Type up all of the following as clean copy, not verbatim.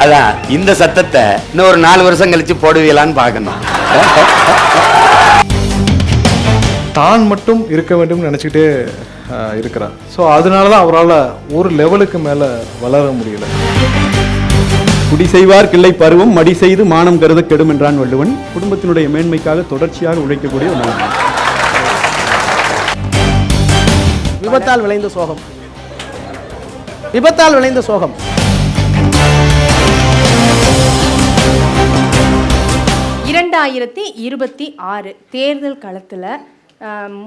அதான் இந்த சத்தத்தை இன்னும் ஒரு 4 வருஷம் கழிச்சு போடுவீங்களான்னு பார்க்கணும். தான் மட்டும் இருக்க வேண்டும் நினச்சிக்கிட்டே இருக்கிறார். ஸோ அதனால தான் அவரால் ஒரு லெவலுக்கு மேலே வளர முடியல. குடி செய்வார் கிள்ளை பருவம் மடி செய்து மானம் கருத கெடும் என்றான் வள்ளுவன். குடும்பத்தினுடைய மேன்மைக்காக தொடர்ச்சியாக உழைக்கக்கூடிய ஒரு மனிதன். விபத்தால் விளைந்த சோகம், விபத்தால் விளைந்த சோகம். தேர்தல் களத்தில்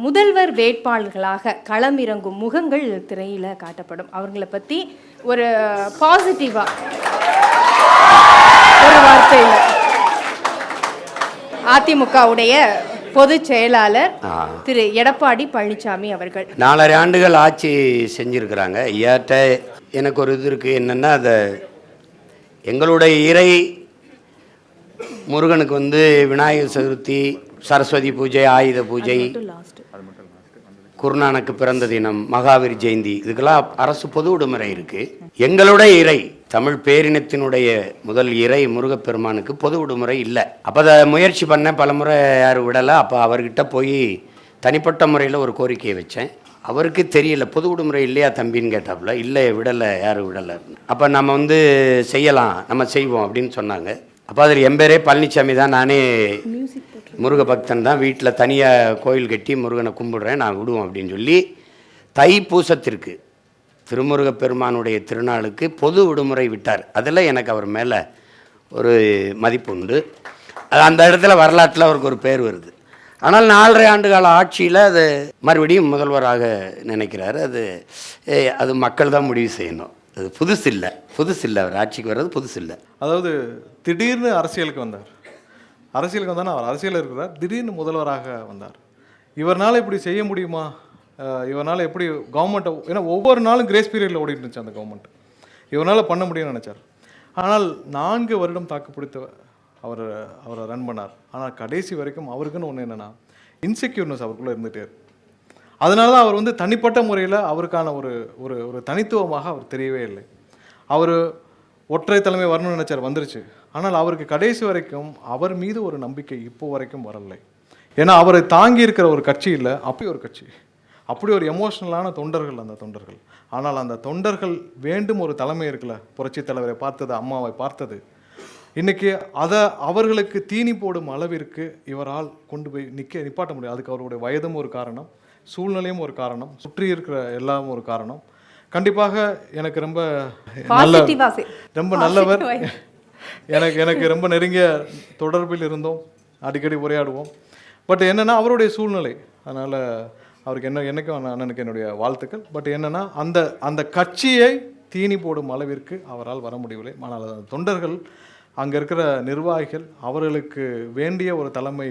முதல்வர் வேட்பாளர்களாக களமிறங்கும் முகங்கள் திரையில் காட்டப்படும். அவர்களை பற்றி ஒரு பாசிட்டிவாக ஒரு வார்த்தையில் அதிமுகவுடைய பொதுச் செயலாளர் திரு எடப்பாடி பழனிசாமி அவர்கள் 4.5 ஆண்டுகள் ஆட்சி செஞ்சுருக்கிறாங்க. ஐயாட்ட எனக்கு ஒரு இது இருக்குது, என்னென்னா அதை எங்களுடைய இறை முருகனுக்கு வந்து விநாயகர் சதுர்த்தி, சரஸ்வதி பூஜை, ஆயுத பூஜை, குருநானக்கு பிறந்த தினம், மகாவீர் ஜெயந்தி, இதுக்கெல்லாம் அரசு பொது விடுமுறை இருக்குது. எங்களுடைய இறை தமிழ் பேரினத்தினுடைய முதல் இறை முருகப்பெருமானுக்கு பொது விடுமுறை இல்லை. அப்போ அதை முயற்சி பண்ணேன், பலமுறை யாரும் விடலை. அப்போ அவர்கிட்ட போய் தனிப்பட்ட முறையில் ஒரு கோரிக்கையை வச்சேன். அவருக்கு தெரியல, பொது விடுமுறை இல்லையா தம்பின்னு கேட்டாப்புல. இல்லை விடலை, யாரும் விடலை. அப்போ நம்ம வந்து செய்யலாம், நம்ம செய்வோம் அப்படின்னு சொன்னாங்க. அப்போ அதில் என் பேரே பழனிசாமி தான். நானே முருக பக்தன் தான், வீட்டில் தனியாக கோயில் கட்டி முருகனை கும்பிடுறேன், நான் விடுவோம் அப்படின்னு சொல்லி தைப்பூசத்திற்கு திருமுருகப் பெருமானுடைய திருநாளுக்கு பொது விடுமுறை விட்டார். அதில் எனக்கு அவர் மேலே ஒரு மதிப்பு உண்டு. அது அந்த இடத்துல வரலாற்றில் அவருக்கு ஒரு பேர் வருது. ஆனால் 4.5 ஆண்டு கால ஆட்சியில் அது மறுபடியும் முதல்வராக நினைக்கிறாரு. அது மக்கள் தான் முடிவு செய்யணும். அது புதுசு இல்லை, அவர் ஆட்சிக்கு வர்றது புதுசு இல்லை. அதாவது திடீர்னு அரசியலுக்கு வந்தார். அவர் அரசியலில் இருக்கிறார், திடீர்னு முதல்வராக வந்தார். இவரால் இப்படி செய்ய முடியுமா, இவரால் எப்படி கவர்மெண்ட்டை, ஏன்னா ஒவ்வொரு நாளும் கிரேஸ் பீரியடில் ஓடிட்டு இருந்துச்சு அந்த கவர்மெண்ட், இவரால் பண்ண முடியும்னு நினச்சார். ஆனால் 4 வருடம் தாக்கு பிடித்த அவரை ரன் பண்ணார். ஆனால் கடைசி வரைக்கும் அவருக்குன்னு ஒன்று என்னென்னா இன்செக்யூர்னஸ் அவருக்குள்ளே இருந்துகிட்டே இருக்கு. அதனால தான் அவர் வந்து தனிப்பட்ட முறையில் அவருக்கான ஒரு ஒரு தனித்துவமாக அவர் தெரியவே இல்லை. அவர் ஒற்றை தலைமை வரணும்னு நினச்சார், வந்துருச்சு. ஆனால் அவருக்கு கடைசி வரைக்கும் அவர் மீது ஒரு நம்பிக்கை இப்போ வரைக்கும் வரலை. ஏன்னா அவரை தாங்கி இருக்கிற ஒரு கட்சி இல்லை, அப்படி ஒரு கட்சி, அப்படி ஒரு எமோஷ்னலான தொண்டர்கள் அந்த தொண்டர்கள். ஆனால் அந்த தொண்டர்கள் வேண்டும் ஒரு தலைமை இருக்குல்ல, புரட்சி தலைவரை பார்த்தது, அம்மாவை பார்த்தது, இன்றைக்கி அதை அவர்களுக்கு தீனி போடும் அளவிற்கு இவரால் கொண்டு போய் நிப்பாட்ட முடியும். அதுக்கு அவருடைய வயதும் ஒரு காரணம், சூழ்நிலையும் ஒரு காரணம், சுற்றி இருக்கிற எல்லாமும் ஒரு காரணம். கண்டிப்பாக எனக்கு ரொம்ப நல்லவர், எனக்கு ரொம்ப நெருங்கிய தொடர்பில் இருந்தோம், அடிக்கடி உரையாடுவோம். பட் என்னென்னா அவருடைய சூழ்நிலை, அதனால் அவருக்கு என்னைக்கும் அண்ணனுக்கு என்னுடைய வாழ்த்துக்கள். பட் என்னென்னா அந்த கட்சியை தீனி போடும் அளவிற்கு அவரால் வர முடியவில்லை. ஆனால் அந்த தொண்டர்கள், அங்கே இருக்கிற நிர்வாகிகள், அவர்களுக்கு வேண்டிய ஒரு தலைமை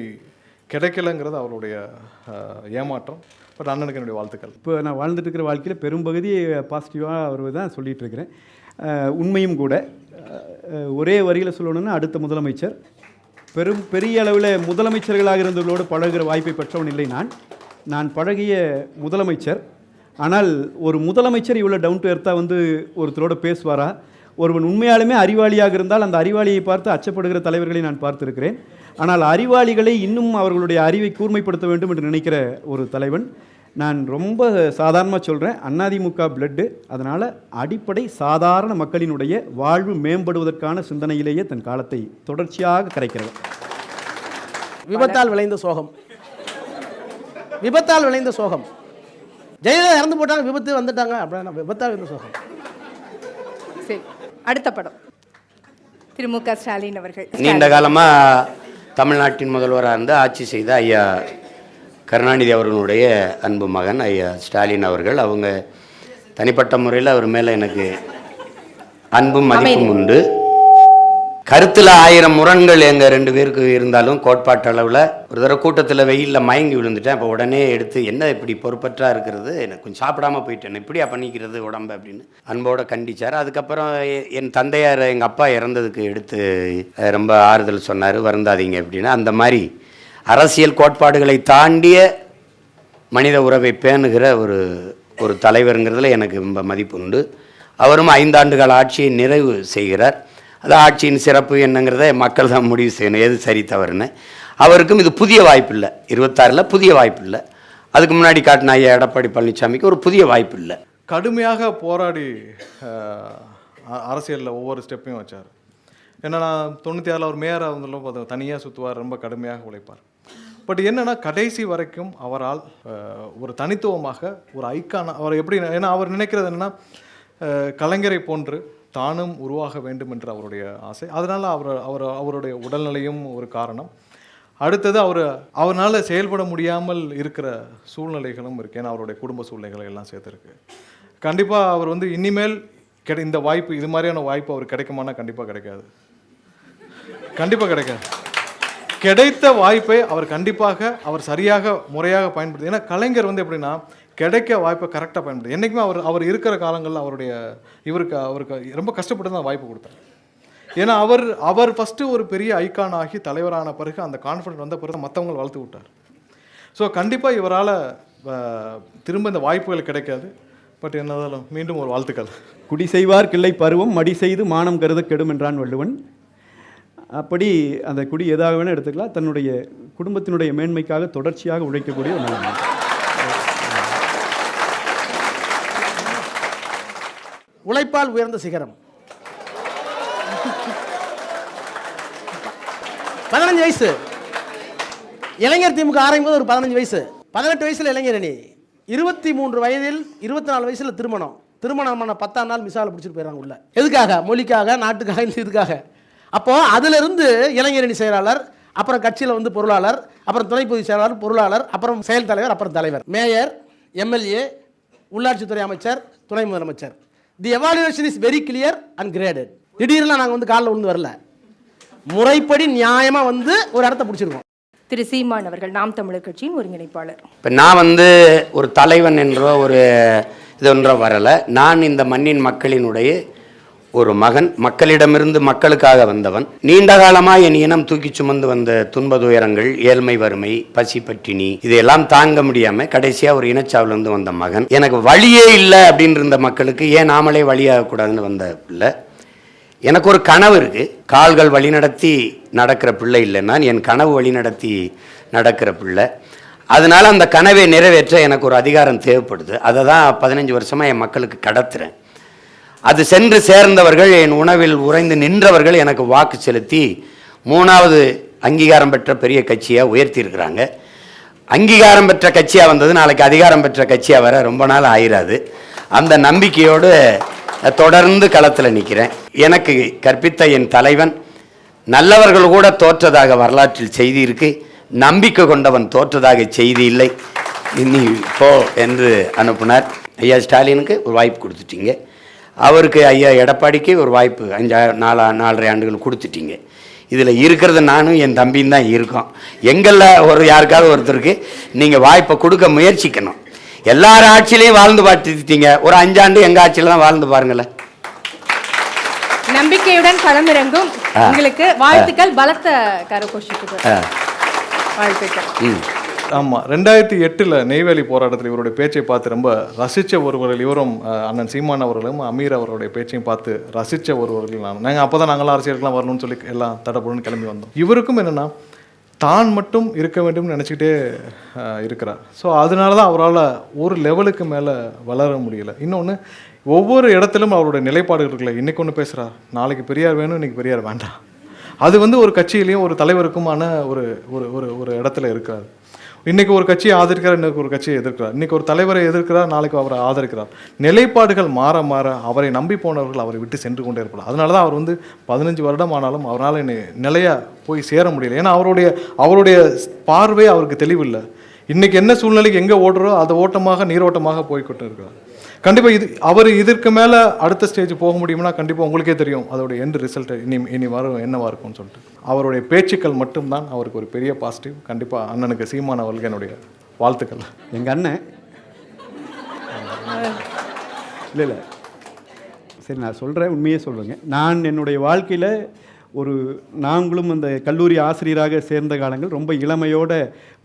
கிடைக்கலங்கிறது அவருடைய ஏமாற்றம். பட் அண்ணனுக்கு என்னுடைய வாழ்த்துக்கள். இப்போ நான் வாழ்ந்துட்டு இருக்கிற வாழ்க்கையில் பெரும்பகுதி பாசிட்டிவாக அவர் தான் சொல்லிகிட்டு இருக்கிறேன். உண்மையும் கூட. ஒரே வரியில் சொல்லணுன்னா அடுத்த முதலமைச்சர். பெரிய அளவில் முதலமைச்சர்களாக இருந்தவர்களோடு பழகுகிற வாய்ப்பை பெற்றவன் இல்லை நான் பழகிய முதலமைச்சர். ஆனால் ஒரு முதலமைச்சர் இவ்வளோ டவுன் டு எர்த்தாக வந்து ஒருத்தரோடு பேசுவாரா? ஒருவன் உண்மையாலுமே அறிவாளியாக இருந்தால் அந்த அறிவாளியை பார்த்து அச்சப்படுகிற தலைவர்களை நான் பார்த்துருக்கிறேன். ஆனால் அறிவாளிகளை இன்னும் அவர்களுடைய அறிவை கூர்மைப்படுத்த வேண்டும் என்று நினைக்கிற ஒரு தலைவன். நான் ரொம்ப சாதாரணமாக சொல்கிறேன், அதிமுக பிளட்டு. அதனால் அடிப்படை சாதாரண மக்களினுடைய வாழ்வு மேம்படுவதற்கான சிந்தனையிலேயே தன் காலத்தை தொடர்ச்சியாக கரைக்கிறவர். விபத்தால் விளைந்த சோகம், விபத்தால் விளைந்த சோகம். ஜெயலலிதா இறந்து போட்டாங்க, விபத்து வந்துட்டாங்க, அப்படின்னா விபத்தால் விளைந்த சோகம். சரி, அடுத்த படம் திரு மு க ஸ்டாலின் அவர்கள். நீண்ட காலமாக தமிழ்நாட்டின் முதல்வராக இருந்து ஆட்சி செய்த ஐயா கருணாநிதி அவர்களுடைய அன்பு மகன் ஐயா ஸ்டாலின் அவர்கள். அவங்க தனிப்பட்ட முறையில் அவர் மேலே எனக்கு அன்பும் மதிப்பும் உண்டு. கருத்தில் 1000 முரண்கள் எங்கள் 2 பேருக்கு இருந்தாலும் கோட்பாட்டு அளவில் ஒரு தடவை கூட்டத்தில் வெயிலில் மயங்கி விழுந்துட்டேன். அப்போ உடனே எடுத்து என்ன இப்படி பொறுப்பற்றா இருக்கிறது, எனக்கு கொஞ்சம் சாப்பிடாமல் போயிட்டேன், இப்படியா பண்ணிக்கிறது உடம்பு அப்படின்னு அன்போடு கண்டிச்சார். அதுக்கப்புறம் என் தந்தையார் எங்கள் அப்பா இறந்ததுக்கு எடுத்து ரொம்ப ஆறுதல் சொன்னார், வருந்தாதீங்க அப்படின்னு. அந்த மாதிரி அரசியல் கோட்பாடுகளை தாண்டிய மனித உறவை பேணுகிற ஒரு தலைவருங்கிறதுல எனக்கு ரொம்ப மதிப்பு உண்டு. அவரும் 5 ஆண்டுகால ஆட்சியை நிறைவு செய்கிறார். அது ஆட்சியின் சிறப்பு என்னங்கிறத மக்கள் தான் முடிவு செய்யணும், எது சரி தவறுன்னு. அவருக்கும் இது புதிய வாய்ப்பு இல்லை, 26ல் புதிய வாய்ப்பு இல்லை. அதுக்கு முன்னாடி காட்டின ஐயா எடப்பாடி பழனிசாமிக்கு ஒரு புதிய வாய்ப்பு இல்லை. கடுமையாக போராடி அரசியலில் ஒவ்வொரு ஸ்டெப்பையும் வச்சார். என்னன்னா 96 அவர் மேயராக இருந்தாலும் தனியாக சுற்றுவார், ரொம்ப கடுமையாக உழைப்பார். பட் என்னென்னா கடைசி வரைக்கும் அவரால் ஒரு தனித்துவமாக ஒரு ஐக்கான அவர் எப்படி, ஏன்னா அவர் நினைக்கிறது என்னென்னா கலைஞரை போன்று தானும் உருவாக வேண்டும் என்ற அவருடைய ஆசை. அதனால் அவருடைய உடல்நிலையும் ஒரு காரணம். அடுத்தது அவரால் செயல்பட முடியாமல் இருக்கிற சூழ்நிலைகளும் இருக்குது. ஏன்னா அவருடைய குடும்ப சூழ்நிலைகளை எல்லாம் சேர்த்துருக்கு. கண்டிப்பாக அவர் இனிமேல் இந்த வாய்ப்பு, இது மாதிரியான வாய்ப்பு அவர் கிடைக்குமானா கண்டிப்பாக கிடைக்காது. கண்டிப்பாக கிடைக்காது. கிடைத்த வாய்ப்பை அவர் சரியாக முறையாக பயன்படுத்தி, ஏன்னா கலைஞர் எப்படின்னா கிடைக்க வாய்ப்பை கரெக்டாக பயன்படுத்தி, என்றைக்குமே அவர் இருக்கிற காலங்களில் அவருக்கு ரொம்ப கஷ்டப்பட்டு தான் வாய்ப்பு கொடுத்தார். ஏன்னா அவர் ஃபஸ்ட்டு ஒரு பெரிய ஐக்கான் ஆகி தலைவரான பிறகு அந்த கான்ஃபிடன்ட் வந்த பிறகு மற்றவங்க வளர்த்து விட்டார். ஸோ கண்டிப்பாக இவரால் திரும்ப இந்த வாய்ப்புகள் கிடைக்காது. பட் என்னதாலும் மீண்டும் ஒரு வாழ்த்துக்கள். குடி செய்வார் கிள்ளை பருவம் மடி செய்து மானம் கருத கெடும் என்றான் வள்ளுவன். அப்படி அந்த குடி எதாக வேணால் எடுத்துக்கலாம், தன்னுடைய குடும்பத்தினுடைய மேன்மைக்காக தொடர்ச்சியாக உழைக்கக்கூடிய ஒரு நல்ல மனிதன். உழைப்பால் உயர்ந்த சிகரம். 15 வயசு இளைஞர் திமுக ஆரம்பிக்கும் ஒரு 15 வயசு, 18 வயசுல இளைஞர் அணி, 23 வயதில் 24 வயசுல திருமணமான 10ஆம் நாள் மிசால பிடிச்சிட்டு போயிடறாங்க உள்ள. எதுக்காக? மொழிக்காக, நாட்டுக்காக, இதுக்காக. அப்போ அதுல இருந்து இளைஞரணி செயலாளர், அப்புறம் கட்சியில் பொருளாளர், அப்புறம் துணை பொதுச் செயலாளர், பொருளாளர், அப்புறம் செயல் தலைவர், அப்புறம் தலைவர், மேயர், எம்எல்ஏ, உள்ளாட்சித்துறை அமைச்சர், துணை முதலமைச்சர். The evaluation is very clear and graded. திடீர்னு நாங்கள் காலில் விழுந்து வரல, முறைப்படி நியாயமா ஒரு இடத்த பிடிச்சிருக்கோம். திரு சீமான் அவர்கள் நாம் தமிழர் கட்சியின் ஒருங்கிணைப்பாளர். இப்போ நான் ஒரு தலைவன் என்றோ ஒரு இதொன்றோ வரலை. நான் இந்த மண்ணின் மக்களினுடைய ஒரு மகன், மக்களிடமிருந்து மக்களுக்காக வந்தவன். நீண்ட காலமாக என் இனம் தூக்கி சுமந்து வந்த துன்ப துயரங்கள், ஏழ்மை, வறுமை, பசி, பட்டினி இதையெல்லாம் தாங்க முடியாமல் கடைசியாக ஒரு இனச்சாவிலிருந்து வந்த மகன். எனக்கு வழியே இல்லை அப்படின்னு இருந்த மக்களுக்கு ஏன் நாமளே வழியாகக்கூடாதுன்னு வந்த பிள்ளை. எனக்கு ஒரு கனவு இருக்குது, கால்கள் வழிநடத்தி நடக்கிற பிள்ளை இல்லைன்னா என் கனவு வழிநடத்தி நடக்கிற பிள்ளை. அதனால் அந்த கனவை நிறைவேற்ற எனக்கு ஒரு அதிகாரம் தேவைப்படுது. அதை தான் 15 வருஷமாக என் மக்களுக்கு கடத்துகிறேன். அது சென்று சேர்ந்தவர்கள், என் உணவில் உறைந்து நின்றவர்கள் எனக்கு வாக்கு செலுத்தி 3வது அங்கீகாரம் பெற்ற பெரிய கட்சியாக உயர்த்தியிருக்கிறாங்க. அங்கீகாரம் பெற்ற கட்சியாக வந்தது நாளைக்கு அதிகாரம் பெற்ற கட்சியாக வர ரொம்ப நாள் ஆயிராது. அந்த நம்பிக்கையோடு தொடர்ந்து களத்தில் நிற்கிறேன். எனக்கு கற்பித்த என் தலைவன், நல்லவர்கள் கூட தோற்றதாக வரலாற்றில் செய்தி இருக்கு, நம்பிக்கை கொண்டவன் தோற்றதாக செய்தி இல்லை, இன்னி போ என்று அனுப்புனார். ஐயா ஸ்டாலினுக்கு ஒரு வாய்ப்பு கொடுத்துட்டீங்க, அவருக்கு ஐயா எடப்பாடிக்கு ஒரு வாய்ப்பு 4.5 ஆண்டுகள் கொடுத்துட்டீங்க. இதில் இருக்கிறது நானும் என் தம்பியும் தான் இருக்கோம். எங்களில் யாருக்காவது ஒருத்தருக்கு நீங்கள் வாய்ப்பை கொடுக்க முயற்சிக்கணும். எல்லார் ஆட்சியிலையும் வாழ்ந்து பார்த்துட்டீங்க, ஒரு 5 ஆண்டு எங்கள் ஆட்சியில் தான் வாழ்ந்து பாருங்களேன். நம்பிக்கையுடன் களமிறங்கும் உங்களுக்கு வாழ்த்துக்கள். பலத்த கரகோஷத்துக்கு வாழ்த்துக்கள். ஆமாம், 2008 நெய்வேலி போராட்டத்தில் இவருடைய பேச்சை பார்த்து ரொம்ப ரசித்த ஒருவர்கள் இவரும், அண்ணன் சீமான் அவர்களும் அமீர் அவருடைய பேச்சையும் பார்த்து ரசித்த ஒருவர்கள் நாங்கள். அப்போ தான் நாங்களாம் அரசியலுக்குலாம் வரணும்னு சொல்லி எல்லாம் தடப்படணும்னு கிளம்பி வந்தோம். இவருக்கும் என்னென்னா தான் மட்டும் இருக்க வேண்டும்னு நினச்சிக்கிட்டே இருக்கிறார். ஸோ அதனால தான் அவரால் ஒரு லெவலுக்கு மேலே வளர முடியல. இன்னொன்று, ஒவ்வொரு இடத்திலும் அவருடைய நிலைப்பாடு இருக்குல்ல, இன்றைக்கி ஒன்று பேசுகிறார், நாளைக்கு பெரியார் வேணும், இன்றைக்கி பெரியார் வேண்டாம். அது ஒரு கட்சியிலையும் ஒரு தலைவருக்குமான ஒரு இடத்துல இருக்காது. இன்றைக்கி ஒரு கட்சியை ஆதரிக்கிறார், இன்றைக்கு ஒரு கட்சியை எதிர்க்கிறார், இன்றைக்கி ஒரு தலைவரை எதிர்க்கிறார், நாளைக்கு அவரை ஆதரிக்கிறார். நிலைப்பாடுகள் மாற மாற அவரை நம்பி போனவர்கள் அவரை விட்டு சென்று கொண்டே இருப்பார். அதனால தான் அவர் 15 வருடம் ஆனாலும் அவரால் நிலையாக போய் சேர முடியல. ஏன்னா அவருடைய பார்வை அவருக்கு தெளிவில்லை. இன்றைக்கி என்ன சூழ்நிலைக்கு எங்கே ஓடுறோ அது ஓட்டமாக நீரோட்டமாக போய்கிட்டு இருக்கிறார். கண்டிப்பாக அவர் இதற்கு மேலே அடுத்த ஸ்டேஜ் போக முடியும்னா கண்டிப்பாக உங்களுக்கே தெரியும் அதோடைய எண்ட் ரிசல்ட் இனி வரும் என்னவாக இருக்கும்னு சொல்லிட்டு. அவருடைய பேச்சுக்கள் மட்டும்தான் அவருக்கு ஒரு பெரிய பாசிட்டிவ். கண்டிப்பாக அண்ணனுக்கு சீமான் அவர்களுக்கு என்னுடைய வாழ்த்துக்கள். எங்கள் அண்ணன் இல்லை சரி, நான் சொல்கிறேன், உண்மையே சொல்லுவேங்க. நான் என்னுடைய வாழ்க்கையில் ஒரு நாங்களும் அந்த கல்லூரி ஆசிரியராக சேர்ந்த காலங்கள் ரொம்ப இளமையோட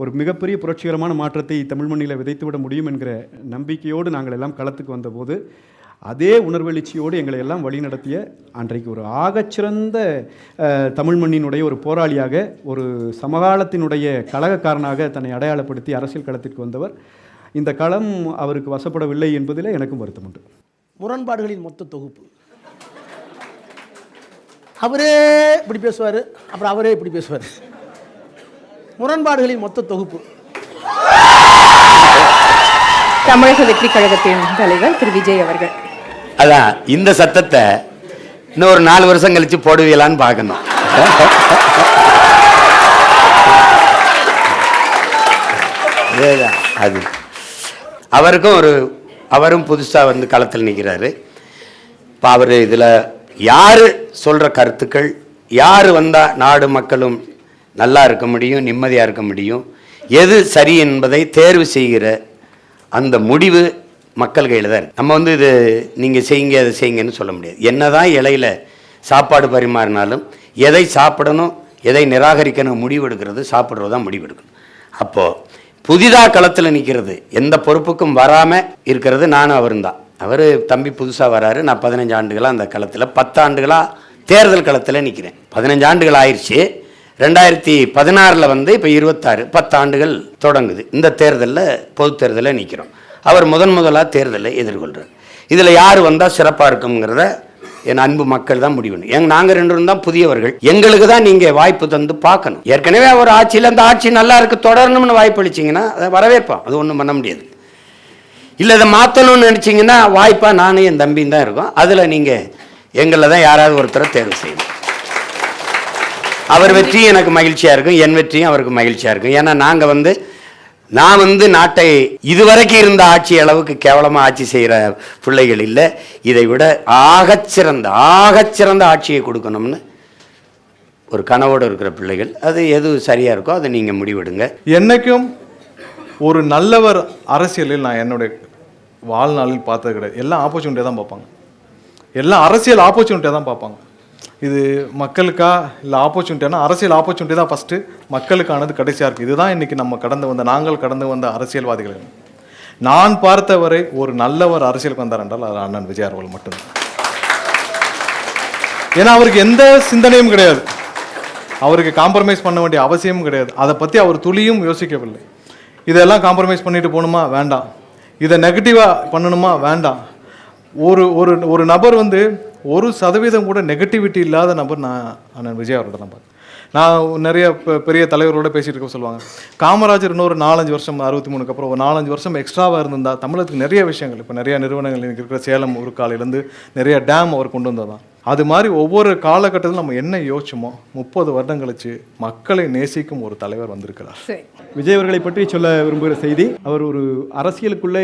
ஒரு மிகப்பெரிய புரட்சிகரமான மாற்றத்தை தமிழ் மண்ணில் விதைத்துவிட முடியும் என்கிற நம்பிக்கையோடு நாங்கள் எல்லாம் களத்துக்கு வந்தபோது அதே உணர்வெழுச்சியோடு எங்களை எல்லாம் வழிநடத்திய அன்றைக்கு ஒரு ஆகச்சிறந்த தமிழ் மண்ணினுடைய ஒரு போராளியாக ஒரு சமகாலத்தினுடைய கழகக்காரனாக தன்னை அடையாளப்படுத்தி அரசியல் களத்திற்கு வந்தவர். இந்த களம் அவருக்கு வசப்படவில்லை என்பதில் எனக்கும் வருத்தம் உண்டு. முரண்பாடுகளின் மொத்த தொகுப்பு. அவரே இப்படி பேசுவார், அப்புறம் அவரே இப்படி பேசுவார். முரண்பாடுகளின் மொத்த தொகுப்பு. தமிழக வெற்றி கழகத்தின் தலைவர் திரு விஜய் அவர்கள். அதான் இந்த சத்தத்தை இன்னும் ஒரு 4 வருஷம் கழிச்சு போடுவீங்களான்னு பார்க்கணும். அது அவரும் புதுசாக வந்து களத்தில் நிற்கிறாரு. இப்போ அவர் இதில் யார் சொல்கிற கருத்துக்கள், யார் வந்தால் நாடு மக்களும் நல்லா இருக்க முடியும், நிம்மதியாக இருக்க முடியும், எது சரி என்பதை தேர்வு செய்கிற அந்த முடிவு மக்கள் கையில் தான் இருக்குது. நம்ம வந்து இது நீங்கள் செய்யுங்க அதை செய்யுங்கன்னு சொல்ல முடியாது. என்னதான் இலையில சாப்பாடு பரிமாறினாலும் எதை சாப்பிடணும் எதை நிராகரிக்கணும் முடிவெடுக்கிறது சாப்பிட்றது தான் முடிவெடுக்கணும். அப்போது புதிதாக களத்தில் நிற்கிறது, எந்த பொறுப்புக்கும் வராமல் இருக்கிறது நானும் அவரும் தான். அவர் தம்பி புதுசாக வராரு, நான் 15 ஆண்டுகளாக அந்த களத்தில் 10 ஆண்டுகளாக தேர்தல் களத்தில் நிற்கிறேன். 15 ஆண்டுகள் ஆயிடுச்சு. 2016 வந்து இப்போ 26 10 ஆண்டுகள் தொடங்குது. இந்த தேர்தலில் பொது தேர்தலில் நிற்கிறோம். அவர் முதலாக தேர்தலை எதிர்கொள்கிறார். இதில் யார் வந்தால் சிறப்பாக இருக்குங்கிறத என் அன்பு மக்கள் தான் முடிவு. நாங்கள் 2 பேரும் தான் புதியவர்கள். எங்களுக்கு தான் நீங்கள் வாய்ப்பு தந்து பார்க்கணும். ஏற்கனவே ஒரு ஆட்சியில் அந்த ஆட்சி நல்லா இருக்கு தொடரணும்னு வாய்ப்பு அளிச்சிங்கன்னா அதை வரவேற்போம். அது ஒன்றும் பண்ண முடியாது. இல்லை இதை மாற்றணும்னு நினச்சிங்கன்னா வாய்ப்பாக நானும் என் தம்பியும் தான் இருக்கோம். அதில் நீங்கள் எங்களில் தான் யாராவது ஒருத்தரை தேர்வு செய்யணும். அவர் வெற்றியும் எனக்கு மகிழ்ச்சியாக இருக்கும், என் வெற்றியும் அவருக்கு மகிழ்ச்சியாக இருக்கும். ஏன்னா நான் வந்து நாட்டை இதுவரைக்கும் இருந்த ஆட்சி அளவுக்கு கேவலமாக ஆட்சி செய்கிற பிள்ளைகள் இல்லை. இதை விட ஆகச்சிறந்த ஆட்சியை கொடுக்கணும்னு ஒரு கனவோடு இருக்கிற பிள்ளைகள். அது எது சரியாக இருக்கோ அதை நீங்கள் முடிவெடுங்க. என்னைக்கும் ஒரு நல்லவர் அரசியலில் நான் என்னுடைய வாழ்நாளில் பார்த்தது கிடையாது. எல்லாம் ஆப்பர்ச்சுனிட்டியாக தான் பார்ப்பாங்க. எல்லாம் அரசியல் ஆப்பர்ச்சுனிட்டியாக தான் பார்ப்பாங்க. இது மக்களுக்கா இல்லை ஆப்பர்ச்சுனிட்டினா அரசியல் ஆப்பர்ச்சுனிட்டி தான் ஃபஸ்ட்டு, மக்களுக்கானது கடைசியாக இருக்குது. இதுதான் இன்றைக்கி நாங்கள் கடந்து வந்த அரசியல்வாதிகள். நான் பார்த்தவரை ஒரு நல்லவர் அரசியலுக்கு வந்தார் என்றால் அது அண்ணன் விஜய் அவர்கள் மட்டும்தான். ஏன்னா அவருக்கு எந்த சிந்தனையும் கிடையாது, அவருக்கு காம்ப்ரமைஸ் பண்ண வேண்டிய அவசியமும் கிடையாது. அதை பற்றி அவர் துளியும் யோசிக்கவில்லை. இதெல்லாம் காம்ப்ரமைஸ் பண்ணிட்டு போகணுமா வேண்டாம், இதை நெகட்டிவாக பண்ணணுமா வேண்டாம். ஒரு நபர் வந்து 1% கூட நெகட்டிவிட்டி இல்லாத நபர் நான் அண்ணன் விஜய் அவரோட தான் பார்த்தேன். நான் நிறைய பெரிய தலைவரோட பேசிகிட்டு இருக்க சொல்லுவாங்க, காமராஜர் இன்னொரு 4-5 வருஷம் 63க்கு அப்புறம் ஒரு 4-5 வருஷம் எக்ஸ்ட்ராவாக இருந்திருந்தா தமிழகத்துக்கு நிறைய விஷயங்கள், இப்போ நிறைய நிறுவனங்கள் எனக்கு இருக்கிற சேலம் உருக்காலையிலேருந்து நிறைய டேம் அவர் கொண்டு வந்ததான். அது மாதிரி ஒவ்வொரு காலகட்டத்தில் நம்ம என்ன யோசிச்சோமோ 30 வருடம் கழிச்சு மக்களை நேசிக்கும் ஒரு தலைவர் வந்திருக்கிறார். விஜய் அவர்களை பற்றி சொல்ல விரும்புகிற செய்தி, அவர் ஒரு அரசியலுக்குள்ளே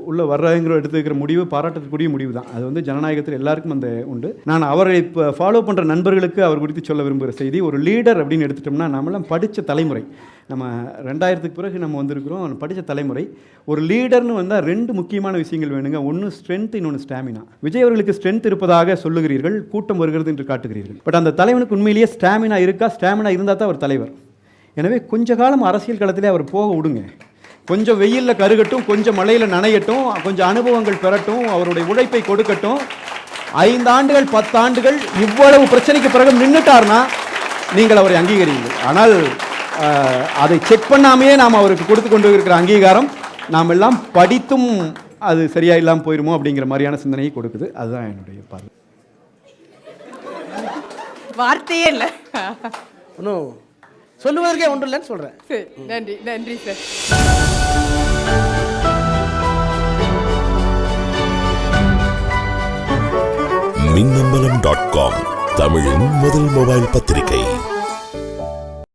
உள்ள வர்றங்கிற எடுத்துக்கிற முடிவு பாராட்டத்துக்குரிய முடிவு தான். அது வந்து ஜனநாயகத்தில் எல்லாருக்கும் அந்த உண்டு. நான் அவரை இப்போ ஃபாலோ பண்ணுற நண்பர்களுக்கு அவர் குறித்து சொல்ல விரும்புகிற செய்தி, ஒரு லீடர் அப்படின்னு எடுத்துட்டோம்னா நம்மளாம் படித்த தலைமுறை, நம்ம 2000க்கு பிறகு நம்ம வந்திருக்கிறோம், படித்த தலைமுறை. ஒரு லீடர்னு வந்தால் 2 முக்கியமான விஷயங்கள் வேணுங்க. ஒன்று ஸ்ட்ரென்த், இன்னொன்று ஸ்டாமினா. விஜய் அவர்களுக்கு ஸ்ட்ரென்த் இருப்பதாக சொல்லுகிறீர்கள், கூட்டம் வருகிறது என்று காட்டுகிறீர்கள். பட் அந்த தலைவனுக்கு உண்மையிலேயே ஸ்டாமினா இருக்கா? ஸ்டாமினா இருந்தால் தான் அவர் தலைவர். எனவே கொஞ்ச காலம் அரசியல் களத்திலே அவர் போக விடுங்க. கொஞ்சம் வெயிலில் கருகட்டும், கொஞ்சம் மழையில் நனையட்டும், கொஞ்சம் அனுபவங்கள் பெறட்டும், அவருடைய உழைப்பை கொடுக்கட்டும். 5 ஆண்டுகள் 10 ஆண்டுகள் இவ்வளவு பிரச்சனைக்கு பிறகு நின்றுட்டார்னா நீங்கள் அவரை அங்கீகரிங்கள். ஆனால் அதை செக் பண்ணாமையே நாம் அவருக்கு கொடுத்து கொண்டு இருக்கிற அங்கீகாரம் நாம் எல்லாம் படித்தும் அது சரியாக இல்லாமல் போயிருமோ அப்படிங்கிற மாதிரியான சிந்தனையை கொடுக்குது. அதுதான் என்னுடைய பார்வை. வார்த்தையே இல்லை, ஒன்றும் சொல்லுவதற்கே ஒன்றும் இல்லைன்னு சொல்கிறேன். சரி, நன்றி நன்றி சார். மின்னம்பலம்.com தமிழின் முதல் மொபைல் பத்திரிகை.